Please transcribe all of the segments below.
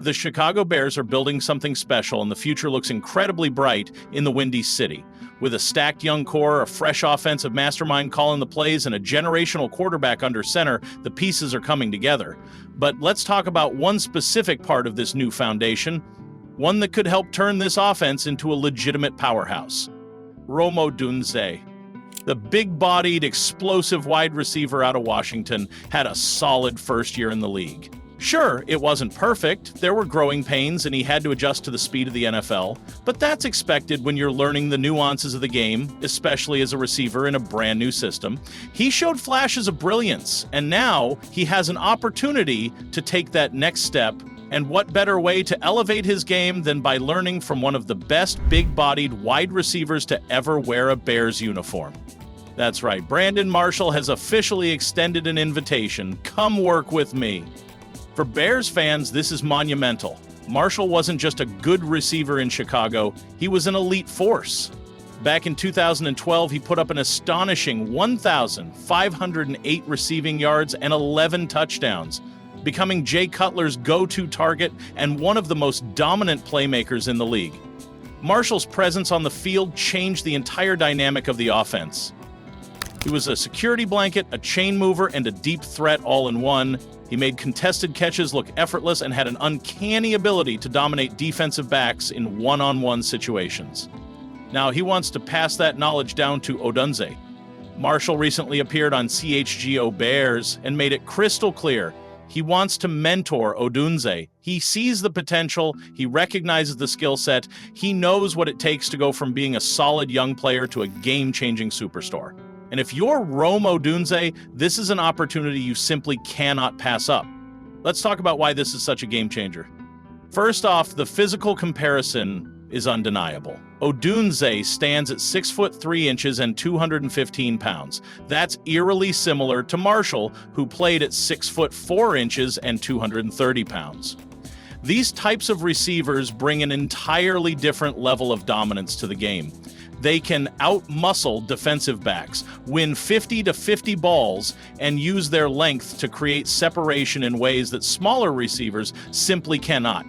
The Chicago Bears are building something special, and the future looks incredibly bright in the Windy City. With a stacked young core, a fresh offensive mastermind calling the plays, and a generational quarterback under center, the pieces are coming together. But let's talk about one specific part of this new foundation, one that could help turn this offense into a legitimate powerhouse. Rome Odunze. The big-bodied, explosive wide receiver out of Washington had a solid first year in the league. Sure, it wasn't perfect, there were growing pains, and he had to adjust to the speed of the NFL, but that's expected when you're learning the nuances of the game, especially as a receiver in a brand new system. He showed flashes of brilliance, and now he has an opportunity to take that next step, and what better way to elevate his game than by learning from one of the best big-bodied wide receivers to ever wear a Bears uniform. That's right, Brandon Marshall has officially extended an invitation. Come work with me. For Bears fans, this is monumental. Marshall wasn't just a good receiver in Chicago, he was an elite force. Back in 2012, he put up an astonishing 1,508 receiving yards and 11 touchdowns, becoming Jay Cutler's go-to target and one of the most dominant playmakers in the league. Marshall's presence on the field changed the entire dynamic of the offense. He was a security blanket, a chain mover, and a deep threat all in one. He made contested catches look effortless and had an uncanny ability to dominate defensive backs in one-on-one situations. Now, he wants to pass that knowledge down to Odunze. Marshall recently appeared on CHGO Bears and made it crystal clear he wants to mentor Odunze. He sees the potential, he recognizes the skill set, he knows what it takes to go from being a solid young player to a game-changing superstar. And if you're Rome Odunze, this is an opportunity you simply cannot pass up. Let's talk about why this is such a game changer. First off, the physical comparison is undeniable. Odunze stands at 6 foot 3 inches and 215 pounds. That's eerily similar to Marshall, who played at 6 foot 4 inches and 230 pounds. These types of receivers bring an entirely different level of dominance to the game. They can out-muscle defensive backs, win 50 to 50 balls, and use their length to create separation in ways that smaller receivers simply cannot.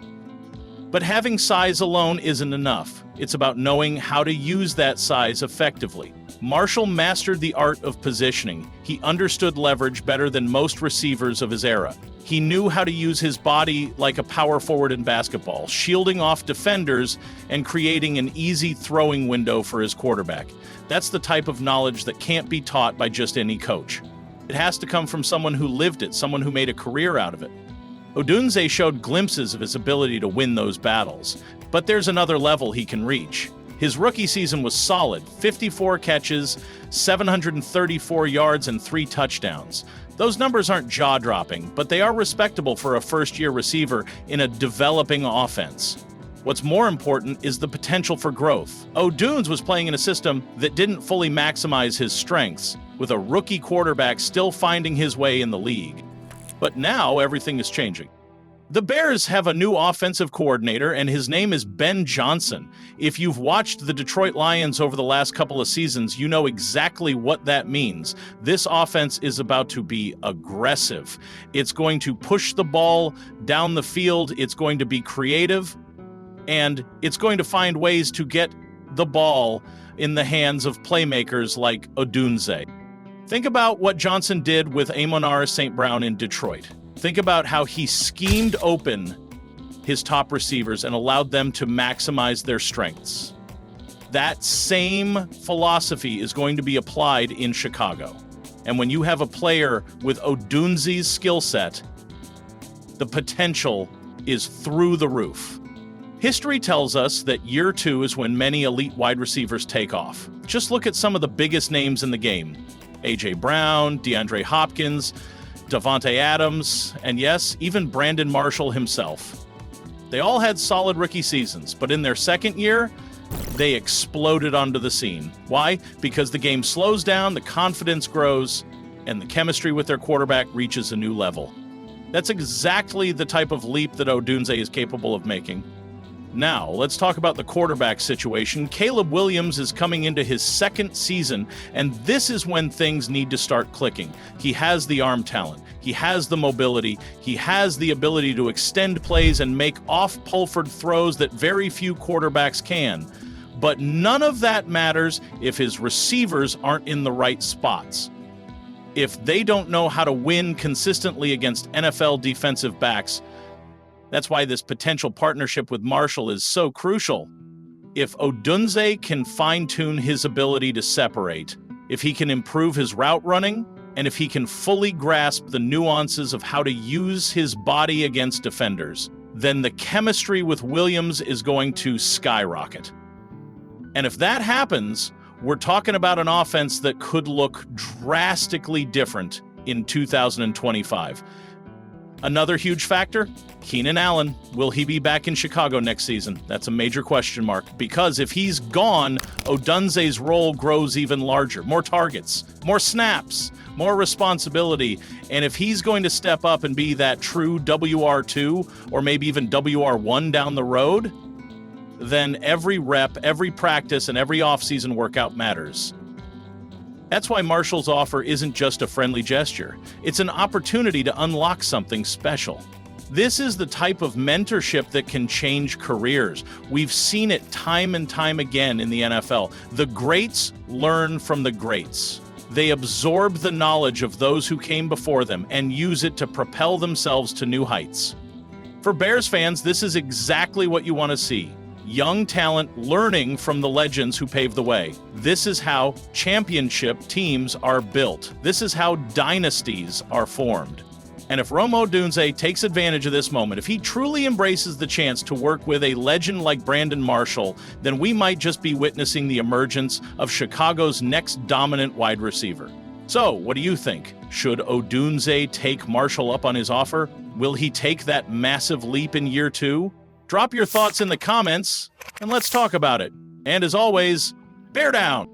But having size alone isn't enough. It's about knowing how to use that size effectively. Marshall mastered the art of positioning. He understood leverage better than most receivers of his era. He knew how to use his body like a power forward in basketball, shielding off defenders and creating an easy throwing window for his quarterback. That's the type of knowledge that can't be taught by just any coach. It has to come from someone who lived it, someone who made a career out of it. Odunze showed glimpses of his ability to win those battles, but there's another level he can reach. His rookie season was solid, 54 catches, 734 yards, and 3 touchdowns. Those numbers aren't jaw-dropping, but they are respectable for a first-year receiver in a developing offense. What's more important is the potential for growth. Odunze was playing in a system that didn't fully maximize his strengths, with a rookie quarterback still finding his way in the league. But now everything is changing. The Bears have a new offensive coordinator, and his name is Ben Johnson. If you've watched the Detroit Lions over the last couple of seasons, you know exactly what that means. This offense is about to be aggressive. It's going to push the ball down the field. It's going to be creative, and it's going to find ways to get the ball in the hands of playmakers like Odunze. Think about what Johnson did with Amon-Ra St. Brown in Detroit. Think about how he schemed open his top receivers and allowed them to maximize their strengths. That same philosophy is going to be applied in Chicago. And when you have a player with Odunze's skill set, the potential is through the roof. History tells us that year 2 is when many elite wide receivers take off. Just look at some of the biggest names in the game. A.J. Brown, DeAndre Hopkins, Davante Adams, and yes, even Brandon Marshall himself. They all had solid rookie seasons, but in their second year, they exploded onto the scene. Why? Because the game slows down, the confidence grows, and the chemistry with their quarterback reaches a new level. That's exactly the type of leap that Odunze is capable of making. Now, let's talk about the quarterback situation. Caleb Williams is coming into his second season, and this is when things need to start clicking. He has the arm talent, he has the mobility, he has the ability to extend plays and make off-pulford throws that very few quarterbacks can. But none of that matters if his receivers aren't in the right spots. If they don't know how to win consistently against NFL defensive backs. That's why this potential partnership with Marshall is so crucial. If Odunze can fine-tune his ability to separate, if he can improve his route running, and if he can fully grasp the nuances of how to use his body against defenders, then the chemistry with Williams is going to skyrocket. And if that happens, we're talking about an offense that could look drastically different in 2025. Another huge factor, Keenan Allen. Will he be back in Chicago next season? That's a major question mark, because if he's gone, Odunze's role grows even larger. More targets, more snaps, more responsibility. And if he's going to step up and be that true WR2 or maybe even WR1 down the road, then every rep, every practice, and every offseason workout matters. That's why Marshall's offer isn't just a friendly gesture. It's an opportunity to unlock something special. This is the type of mentorship that can change careers. We've seen it time and time again in the NFL. The greats learn from the greats. They absorb the knowledge of those who came before them and use it to propel themselves to new heights. For Bears fans, this is exactly what you want to see. Young talent learning from the legends who paved the way. This is how championship teams are built. This is how dynasties are formed. And if Rome Odunze takes advantage of this moment, if he truly embraces the chance to work with a legend like Brandon Marshall, then we might just be witnessing the emergence of Chicago's next dominant wide receiver. So, what do you think? Should Odunze take Marshall up on his offer? Will he take that massive leap in year 2? Drop your thoughts in the comments, and let's talk about it. And as always, bear down!